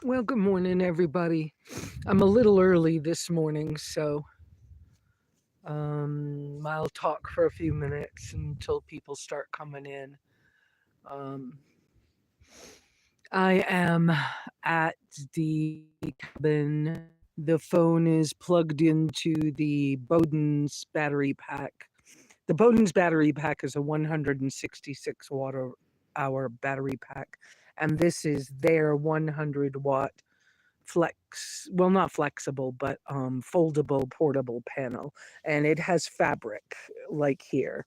Well, good morning, everybody. I'm a little early this morning, so I'll talk for a few minutes until people start coming in. Um, I am at the cabin. The phone is plugged into the Bowden's battery pack. The Bowden's battery pack is a 166 watt hour battery pack, and this is their 100-watt well, not flexible, but foldable portable panel, and it has fabric like here.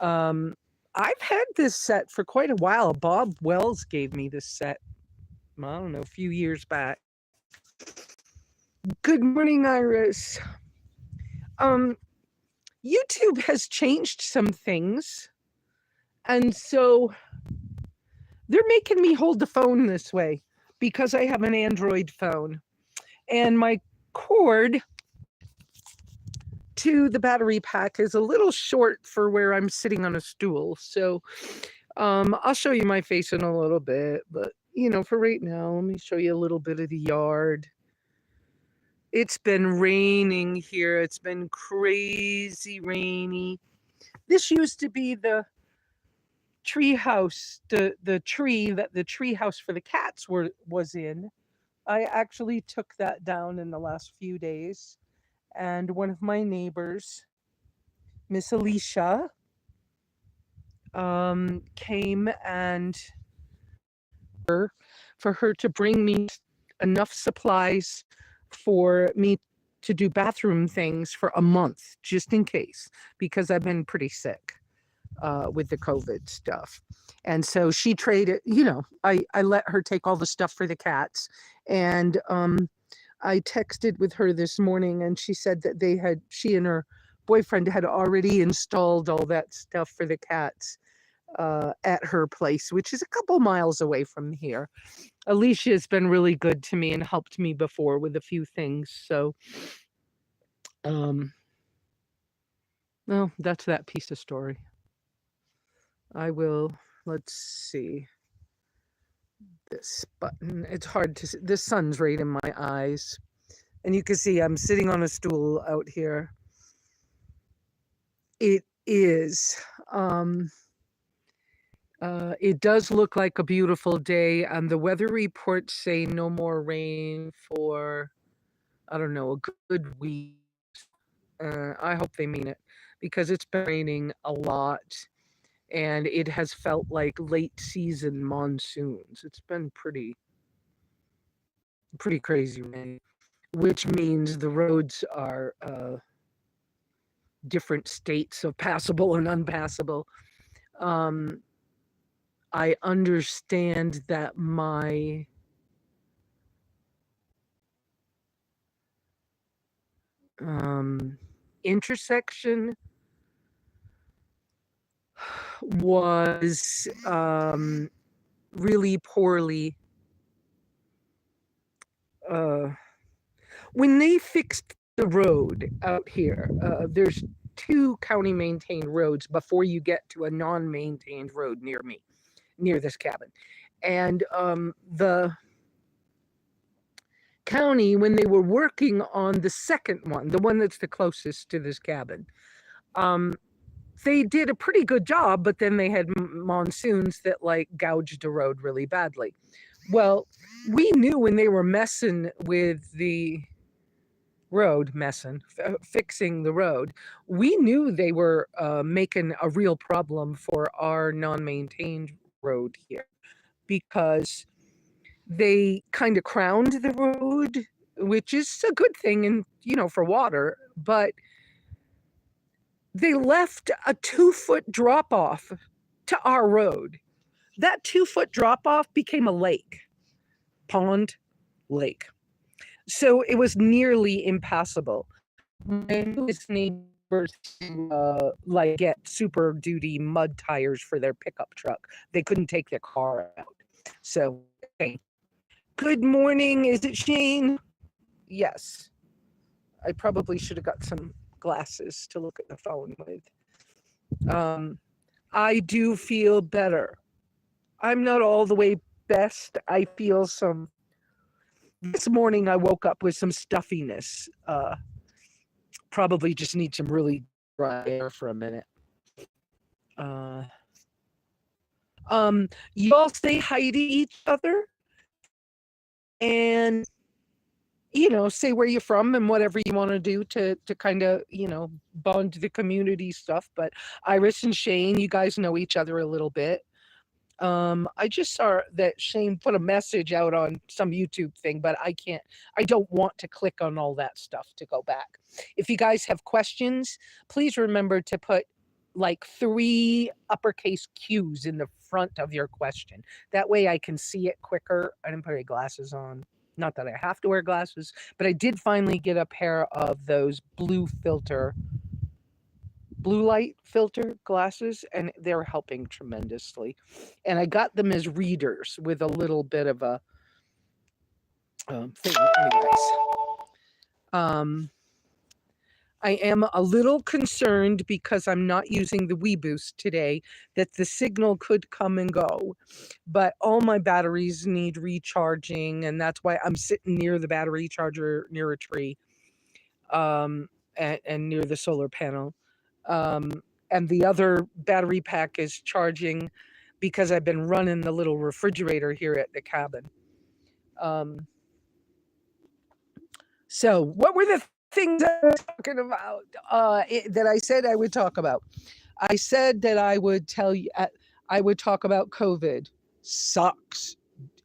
um I've had this set for quite a while. Bob Wells gave me this set, I don't know, a few years back. Good morning, Iris. um YouTube has changed some things, and so they're making me hold the phone this way because I have an Android phone, and my cord to the battery pack is a little short for where I'm sitting on a stool. So I'll show you my face in a little bit, but for right now, let me show you a little bit of the yard. It's been raining here. It's been crazy rainy. This used to be the tree house, the tree that the tree house for the cats was in. I actually took that down in the last few days, and one of my neighbors, Miss Alicia, came and for her to bring me enough supplies for me to do bathroom things for a month, just in case, because I've been pretty sick with the COVID stuff. And so she traded, I let her take all the stuff for the cats. And I texted with her this morning, and she said that she and her boyfriend had already installed all that stuff for the cats at her place, which is a couple miles away from here. Alicia has been really good to me and helped me before with a few things. So, um, well, that's that piece of story. Let's see this button. It's hard to see. The sun's right in my eyes. And you can see I'm sitting on a stool out here. It is. It does look like a beautiful day, and the weather reports say no more rain for, I don't know, a good week. I hope they mean it, because it's been raining a lot, and it has felt like late season monsoons. It's been pretty crazy rain, which means the roads are different states of passable and unpassable. Um, I understand that my intersection was really poorly. Uh, when they fixed the road out here, there's two county maintained roads before you get to a non maintained road near me, near this cabin. And the county, when they were working on the second one, the one that's the closest to this cabin, they did a pretty good job, but then they had monsoons that like gouged the road really badly. Well, we knew when they were messing with the road, fixing the road, we knew they were making a real problem for our non-maintained road here, because they kind of crowned the road, which is a good thing, and for water, but they left a 2-foot drop off to our road. That 2-foot drop off became a lake, lake. So it was nearly impassable. My newest neighbors like get super duty mud tires for their pickup truck. They couldn't take their car out. So, okay. Good morning. Is it Shane? Yes. I probably should have got some glasses to look at the phone with. I do feel better. I'm not all the way best. I feel some This morning I woke up with some stuffiness. Probably just need some really dry air for a minute. Uh, you all say hi to each other and say where you're from and whatever you want to do to kind of bond the community stuff. But Iris and Shane, you guys know each other a little bit. I just saw that Shane put a message out on some YouTube thing, but I don't want to click on all that stuff to go back. If you guys have questions, please remember to put like 3 uppercase Q's in the front of your question. That way I can see it quicker. I didn't put any glasses on. Not that I have to wear glasses, but I did finally get a pair of those blue light filter glasses, and they're helping tremendously. And I got them as readers with a little bit of a thing. Anyways, I am a little concerned because I'm not using the WeBoost today, that the signal could come and go, but all my batteries need recharging, and that's why I'm sitting near the battery charger, near a tree, and near the solar panel. And the other battery pack is charging because I've been running the little refrigerator here at the cabin. So what were the things I was talking about that I said I would talk about? I said that I would tell you, I would talk about COVID. Sucks.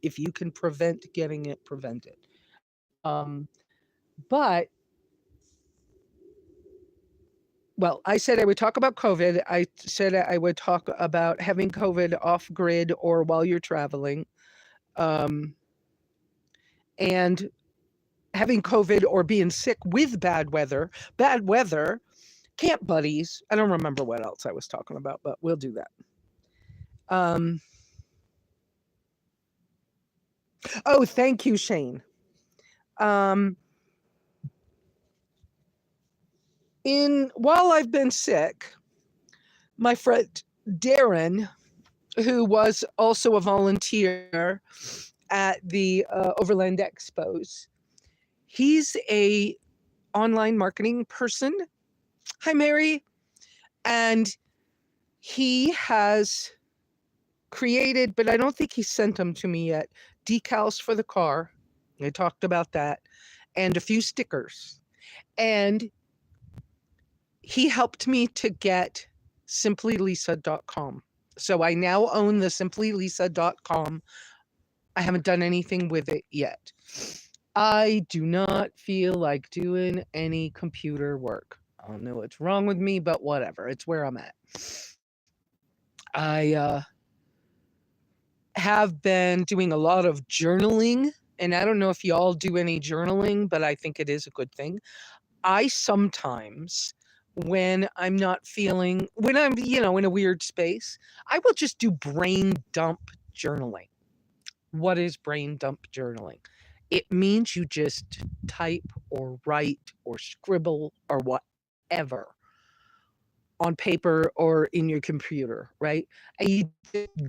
If you can prevent getting it, prevent it. But well, I said I would talk about COVID. I said I would talk about having COVID off grid or while you're traveling. And having COVID or being sick with bad weather, camp buddies. I don't remember what else I was talking about, but we'll do that. Oh, thank you, Shane. While I've been sick, my friend Darren, who was also a volunteer at the Overland Expos, he's a online marketing person. Hi, Mary. And he has created, but I don't think he sent them to me yet, decals for the car. I talked about that, and a few stickers. And he helped me to get SimplyLesa.com. So I now own the SimplyLesa.com. I haven't done anything with it yet. I do not feel like doing any computer work. I don't know what's wrong with me, but whatever. It's where I'm at. I have been doing a lot of journaling, and I don't know if y'all do any journaling, but I think it is a good thing. I sometimes, when I'm not feeling, when I'm, in a weird space, I will just do brain dump journaling. What is brain dump journaling? It means you just type or write or scribble or whatever on paper or in your computer, right? And you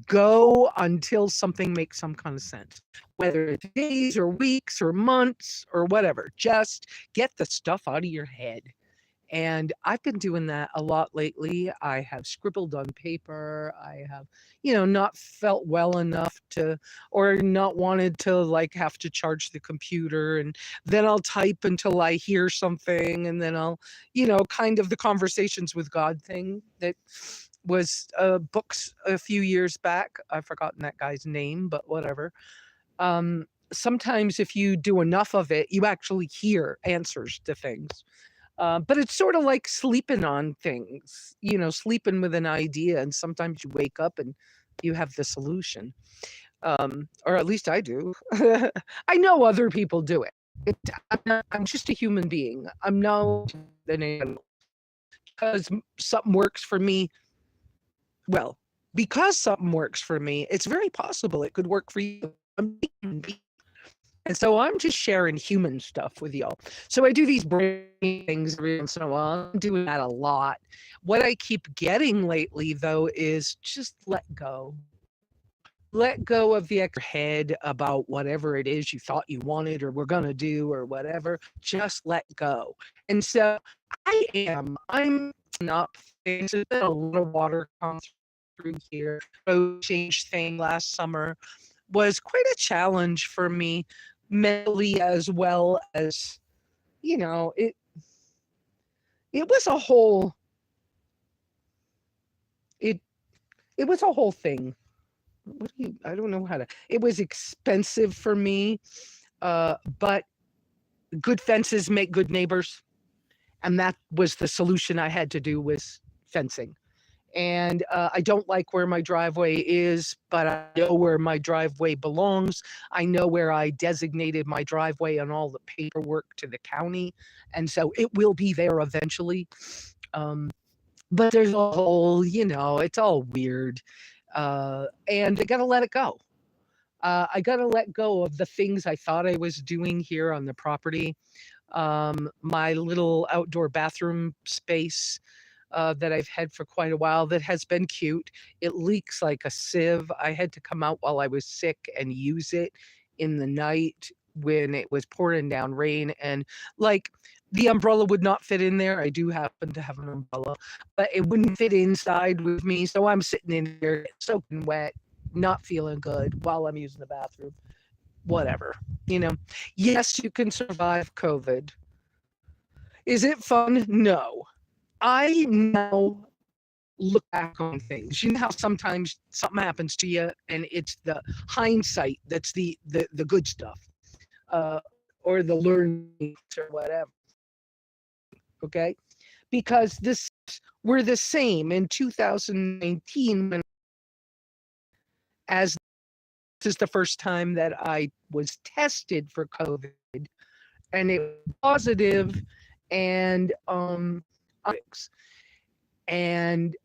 go until something makes some kind of sense, whether it's days or weeks or months or whatever. Just get the stuff out of your head. And I've been doing that a lot lately. I have scribbled on paper. I have, not felt well enough to, or not wanted to like have to charge the computer. And then I'll type until I hear something. And then I'll, kind of the conversations with God thing that was books a few years back. I've forgotten that guy's name, but whatever. Sometimes if you do enough of it, you actually hear answers to things. But it's sort of like sleeping on things, sleeping with an idea. And sometimes you wake up and you have the solution. Or at least I do. I know other people do it. I'm just a human being. I'm no an animal. Because something works for me. Well, because something works for me, it's very possible it could work for you. And so I'm just sharing human stuff with y'all. So I do these brain things every once in a while. I'm doing that a lot. What I keep getting lately, though, is just let go. let go of the extra head about whatever it is you thought you wanted or were going to do or whatever. Just let go. And so I'm up things. There's been a lot of water come through here. Road change thing last summer was quite a challenge for me mentally, as well as, you know, it was a whole it it was a whole thing. I don't know how to, it was expensive for me, but good fences make good neighbors. And that was the solution I had to do, was fencing. And I don't like where my driveway is, but I know where my driveway belongs. I know where I designated my driveway on all the paperwork to the county. And so it will be there eventually. But there's a whole, it's all weird. And I got to let it go. I got to let go of the things I thought I was doing here on the property. My little outdoor bathroom space that I've had for quite a while that has been cute. It leaks like a sieve. I had to come out while I was sick and use it in the night when it was pouring down rain, and like the umbrella would not fit in there. I do happen to have an umbrella, but it wouldn't fit inside with me. So I'm sitting in here soaking wet, not feeling good while I'm using the bathroom. Whatever, Yes, you can survive COVID. Is it fun? No. I now look back on things. You know how sometimes something happens to you and it's the hindsight that's the good stuff, or the learning or whatever. Okay, because we're the same in 2019 as this is the first time that I was tested for COVID, and it was positive, and and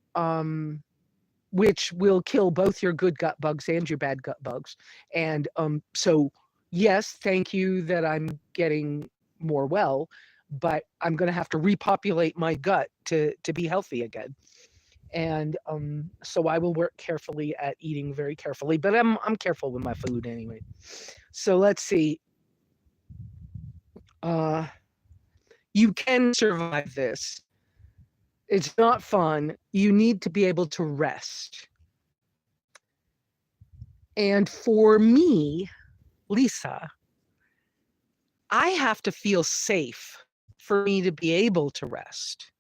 which will kill both your good gut bugs and your bad gut bugs. And so yes, thank you that I'm getting more well, but I'm going to have to repopulate my gut to be healthy again. And so I will work carefully at eating very carefully, but I'm careful with my food anyway. So let's see. You can survive this. It's not fun. You need to be able to rest. And for me, Lesa, I have to feel safe for me to be able to rest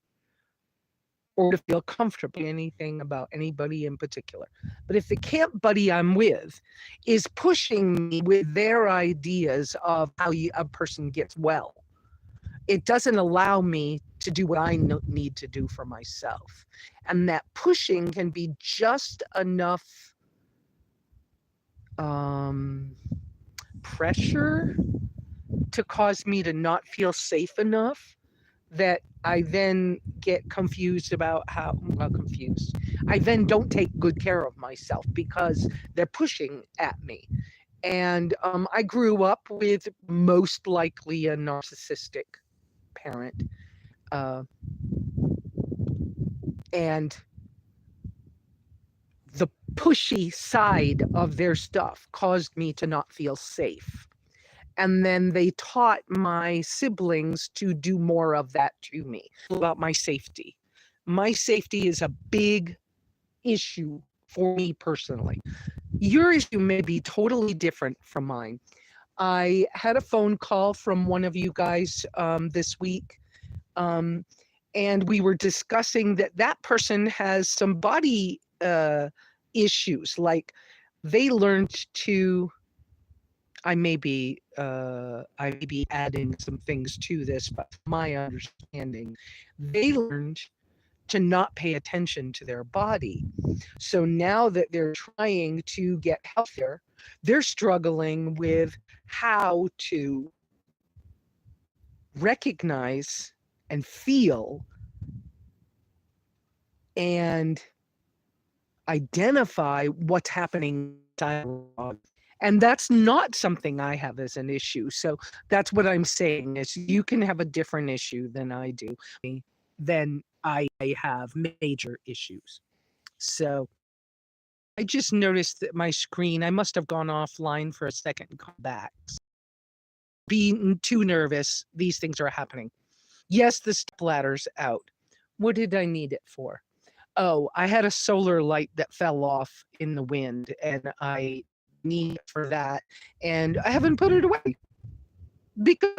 or to feel comfortable. Anything about anybody in particular. But if the camp buddy I'm with is pushing me with their ideas of how a person gets well, it doesn't allow me to do what I need to do for myself. And that pushing can be just enough pressure to cause me to not feel safe enough that I then get confused about confused. I then don't take good care of myself because they're pushing at me. And I grew up with most likely a narcissistic parent. And the pushy side of their stuff caused me to not feel safe. And then they taught my siblings to do more of that to me. About my safety. My safety is a big issue for me personally. Your issue may be totally different from mine. I had a phone call from one of you guys this week, and we were discussing that person has some body issues. Like they learned to, I may be adding some things to this, but my understanding, they learned to not pay attention to their body. So now that they're trying to get healthier, they're struggling with how to recognize and feel and identify what's happening inside. And that's not something I have as an issue. So that's what I'm saying is you can have a different issue than I do. Then I have major issues. So I just noticed that my screen, I must have gone offline for a second and come back. Being too nervous, these things are happening. Yes, the step ladder's out. What did I need it for? Oh, I had a solar light that fell off in the wind, and I need it for that. And I haven't put it away. Because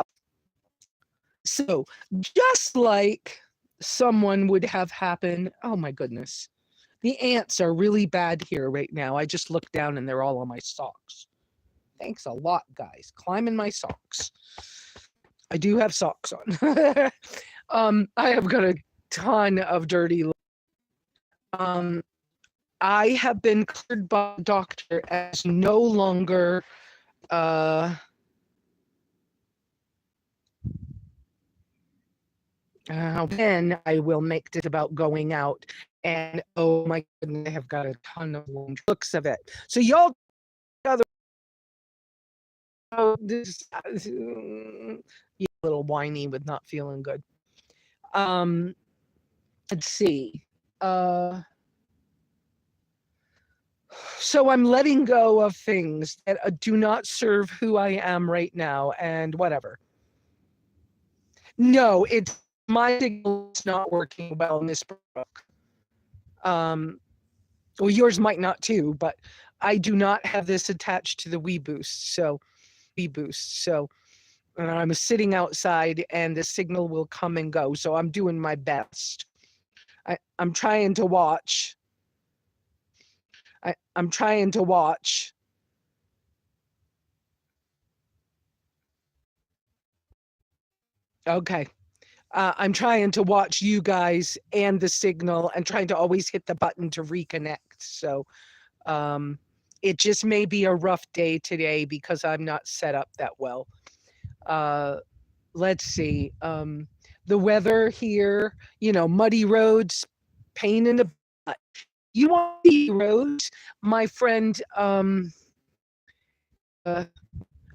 so just like someone would have happen, oh my goodness. The ants are really bad here right now. I just looked down and they're all on my socks. Thanks a lot, guys. Climbing my socks. I do have socks on. I have got a ton of dirty. I have been cleared by the doctor as no longer then I will make it about going out. And oh my goodness, I have got a ton of looks of it. So y'all other this you a little whiny with not feeling good. Let's see. So I'm letting go of things that do not serve who I am right now and whatever. No, it's my signal's not working well in this book. Well, yours might not too, but I do not have this attached to the WeBoost. So I'm sitting outside and the signal will come and go. So I'm doing my best. I'm trying to watch. I'm trying to watch. Okay. I'm trying to watch you guys and the signal and trying to always hit the button to reconnect. So it just may be a rough day today because I'm not set up that well. Let's see. The weather here, muddy roads, pain in the butt. You want the roads? My friend, the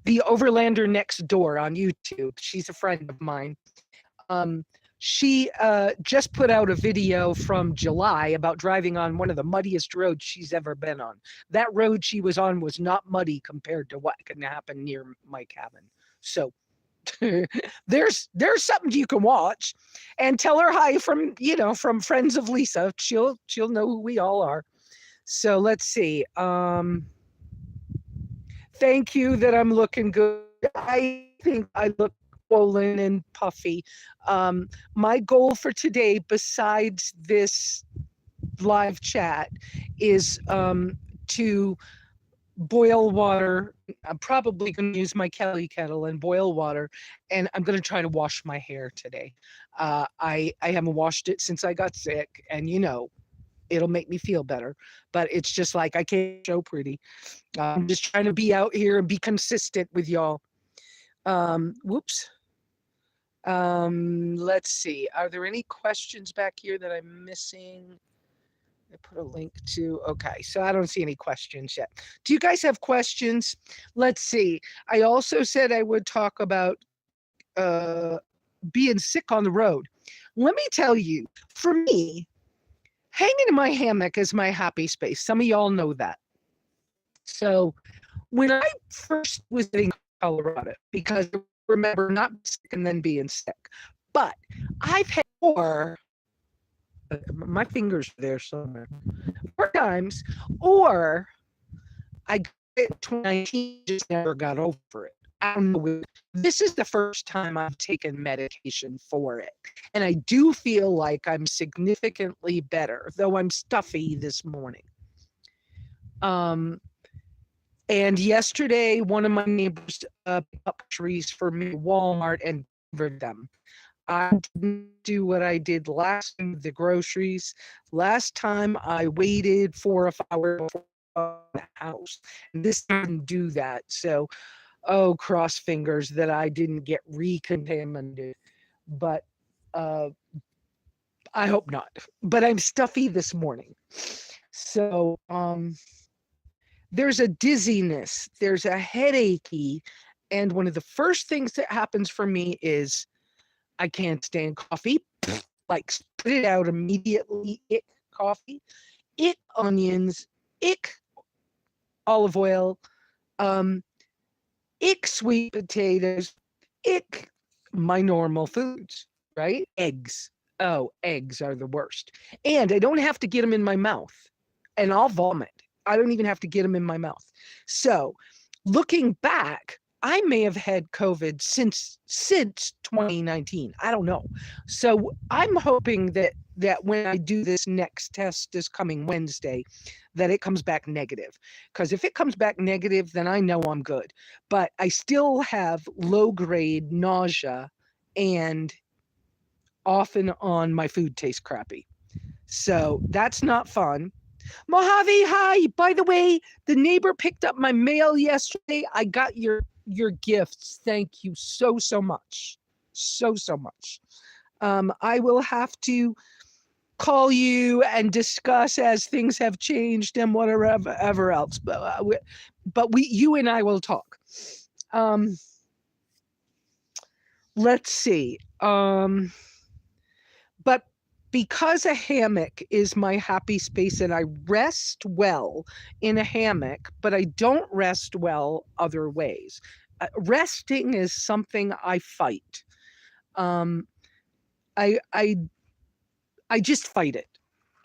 Overlander Next Door on YouTube. She's a friend of mine. She just put out a video from July about driving on one of the muddiest roads she's ever been on. That road she was on was not muddy compared to what can happen near my cabin. So there's something you can watch, and tell her hi from friends of Lesa. She'll know who we all are. So let's see. Thank you that I'm looking good. I think I look swollen and puffy. My goal for today, besides this live chat, is to boil water. I'm probably going to use my Kelly kettle and boil water, and I'm going to try to wash my hair today. I haven't washed it since I got sick, and it'll make me feel better, but it's just like I can't show pretty. I'm just trying to be out here and be consistent with y'all. Whoops. Let's see. Are there any questions back here that I'm missing? I put a link to. Okay, so I don't see any questions yet. Do you guys have questions? Let's see. I also said I would talk about being sick on the road. Let me tell you, for me, hanging in my hammock is my happy space. Some of y'all know that. So when I first was in Colorado, because remember not sick and then being sick, but I've had my fingers are there somewhere, 4 times, or I got it in 2019, just never got over it. I don't know. This is the first time I've taken medication for it. And I do feel like I'm significantly better, though I'm stuffy this morning. And yesterday, one of my neighbors picked up trees for me at Walmart and delivered them. I didn't do what I did last time with the groceries. Last time I waited 4 or 5 hours before the house. And this didn't do that. So, cross fingers that I didn't get recontaminated. But I hope not. But I'm stuffy this morning. So there's a dizziness, there's a headachy, and one of the first things that happens for me is I can't stand coffee. Like spit it out immediately. Coffee, onions, ick olive oil, ick sweet potatoes, ick my normal foods, right? Eggs. Oh, eggs are the worst. And I don't have to get them in my mouth, and I'll vomit. I don't even have to get them in my mouth. So, looking back, I may have had COVID since 2019. I don't know. So I'm hoping that when I do this next test this coming Wednesday, that it comes back negative. Because if it comes back negative, then I know I'm good. But I still have low grade nausea, and off and on my food tastes crappy. So that's not fun. Mojave, hi. By the way, the neighbor picked up my mail yesterday. I got your gifts. Thank you so much. So much. I will have to call you and discuss as things have changed and whatever else. But you and I will talk. Let's see. But because a hammock is my happy space and I rest well in a hammock, but I don't rest well other ways. Resting is something I fight. I just fight it.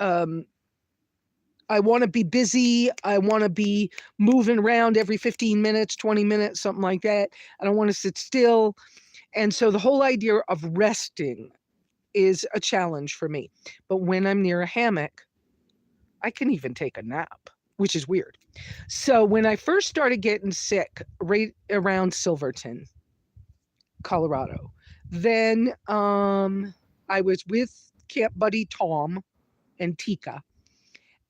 I want to be busy. I want to be moving around every 15 minutes, 20 minutes, something like that. I don't want to sit still. And so the whole idea of resting is a challenge for me. But when I'm near a hammock, I can even take a nap, which is weird. So when I first started getting sick, right around Silverton, Colorado, then I was with Camp Buddy Tom and Tika,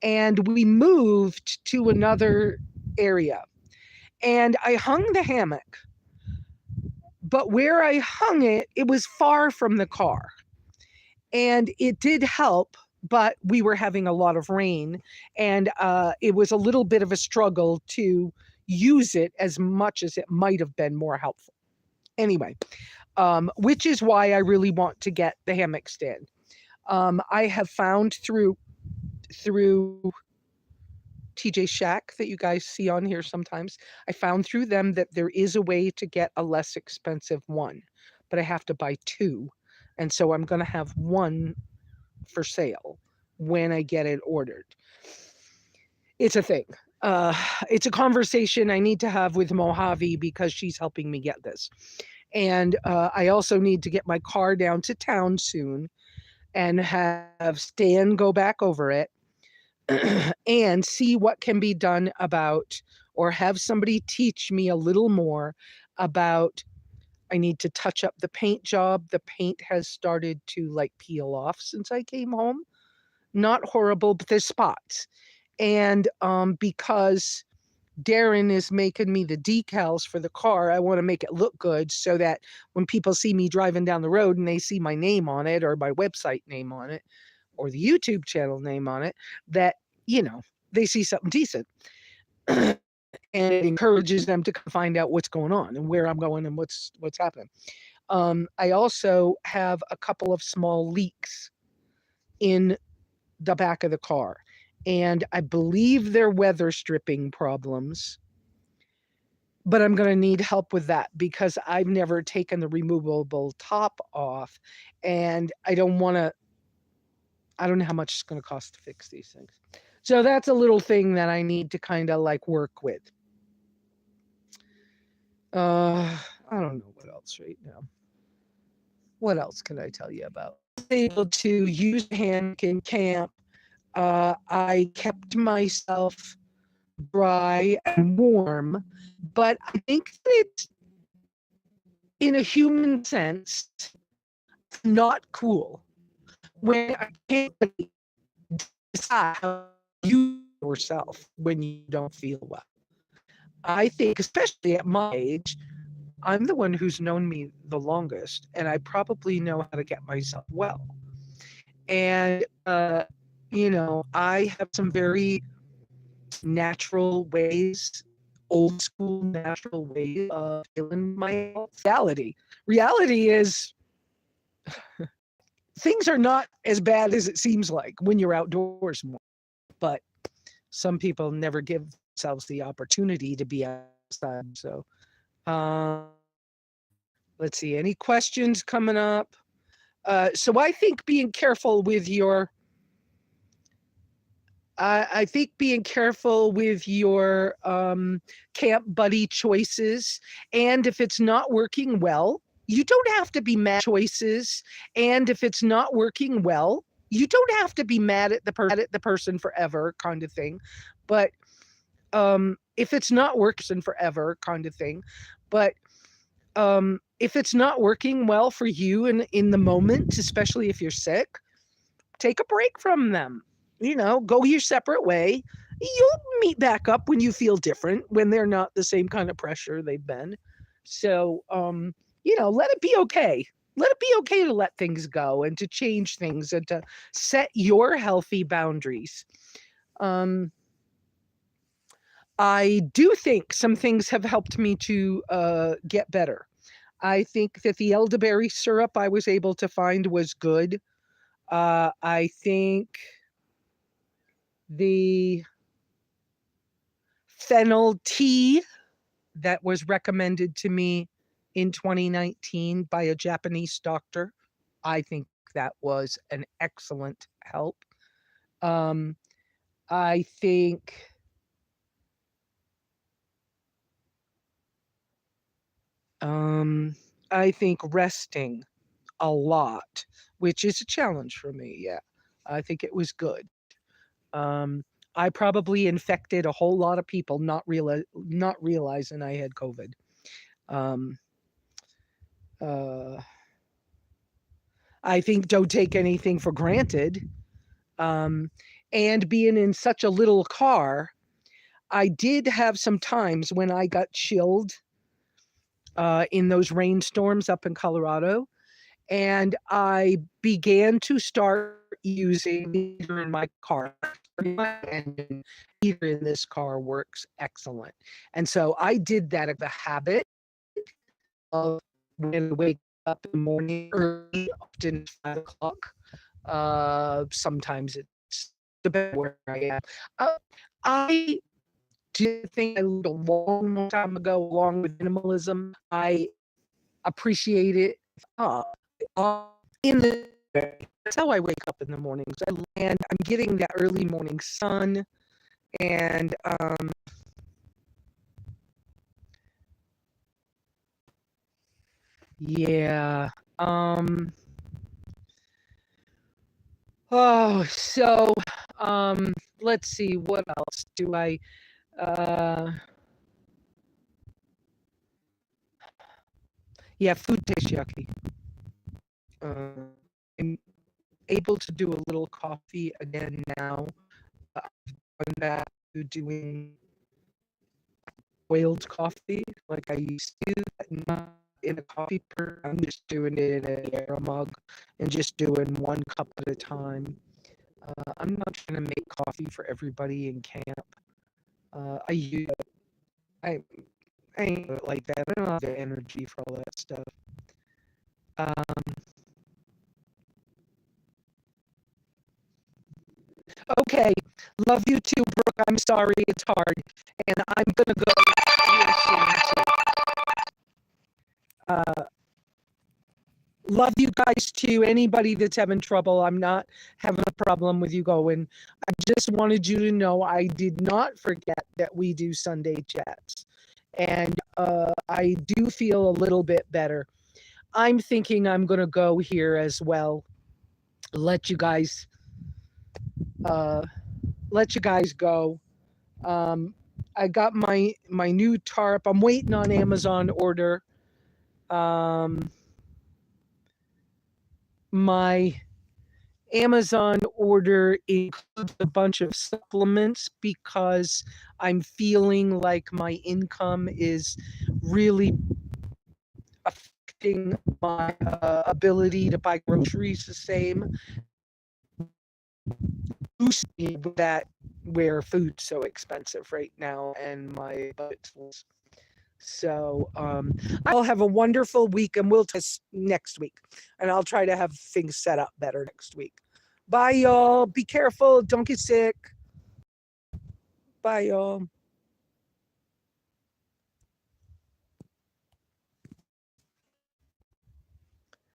and we moved to another area. And I hung the hammock, but where I hung it, it was far from the car. And it did help, but we were having a lot of rain, and it was a little bit of a struggle to use it as much as it might have been more helpful. Anyway, which is why I really want to get the hammock stand. I have found through TJ Shack that you guys see on here sometimes, I found through them that there is a way to get a less expensive one, but I have to buy two. And so I'm going to have one for sale when I get it ordered. It's a thing. It's a conversation I need to have with Mojave because she's helping me get this. And I also need to get my car down to town soon and have Stan go back over it and see what can be done about, or have somebody teach me a little more about. I need to touch up the paint job. The paint has started to like peel off since I came home. Not horrible, but there's spots. And because Darren is making me the decals for the car, I want to make it look good so that when people see me driving down the road and they see my name on it, or my website name on it, or the YouTube channel name on it, that, you know, they see something decent. And it encourages them to find out what's going on and where I'm going and what's happening. I also have a couple of small leaks in the back of the car, and I believe they're weather stripping problems, but I'm going to need help with that because I've never taken the removable top off, and I don't know how much it's going to cost to fix these things. So that's a little thing that I need to kind of like work with. I don't know what else right now. What else can I tell you about? I was able to use a hammock in camp. I kept myself dry and warm, but I think that it's, in a human sense, not cool when I can't decide how you yourself when you don't feel well. I think, especially at my age, I'm the one who's known me the longest, and I probably know how to get myself well. And, you know, I have some very natural ways, old school natural ways of feeling my health. Reality is things are not as bad as it seems like when you're outdoors more. But some people never give themselves the opportunity to be outside. So, um, let's see, any questions coming up? So I think being careful with your I think being careful with your camp buddy choices, and if it's not working well, you don't have to be mad at choices. And if it's not working well, you don't have to be mad at the person forever, kind of thing. But if it's not working forever, kind of thing. But if it's not working well for you in the moment, especially if you're sick, take a break from them. Go your separate way. You'll meet back up when you feel different, when they're not the same kind of pressure they've been. So, let it be okay. Let it be okay to let things go and to change things and to set your healthy boundaries. I do think some things have helped me to get better. I think that the elderberry syrup I was able to find was good. I think the fennel tea that was recommended to me in 2019 by a Japanese doctor, I think that was an excellent help. Um, I think I think resting a lot, which is a challenge for me. Yeah, I think it was good. Um, I probably infected a whole lot of people, not realizing I had COVID. Um, uh, I think don't take anything for granted. Um, and being in such a little car, I did have some times when I got chilled in those rainstorms up in Colorado. And I began to start using the heater in my car. My engine heater in this car works excellent. And so I did that as a habit of when I wake up in the morning early, often 5 o'clock. Sometimes it's depends where I am. I did think I learned a long time ago, along with minimalism. I appreciate it in the that's how I wake up in the mornings. And I'm getting that early morning sun, and yeah. Oh, so let's see, what else do I yeah, food tastes yucky. I'm able to do a little coffee again now. I'm back to doing boiled coffee like I used to, not in a coffee per. I'm just doing it in a Aero mug and just doing 1 cup at a time. I'm not trying to make coffee for everybody in camp. I ain't like that. I don't have the energy for all that stuff. Okay, love you too, Brooke. I'm sorry it's hard, and I'm gonna go here soon. Love you guys too. Anybody that's having trouble, I'm not having a problem with you going. I just wanted you to know I did not forget that we do Sunday chats, and I do feel a little bit better. I'm thinking I'm gonna go here as well. Let you guys go. I got my new tarp. I'm waiting on Amazon order. My Amazon order includes a bunch of supplements because I'm feeling like my income is really affecting my ability to buy groceries the same. That where food's so expensive right now and my budget's. So I'll have a wonderful week, and we'll test next week. And I'll try to have things set up better next week. Bye, y'all. Be careful. Don't get sick. Bye, y'all.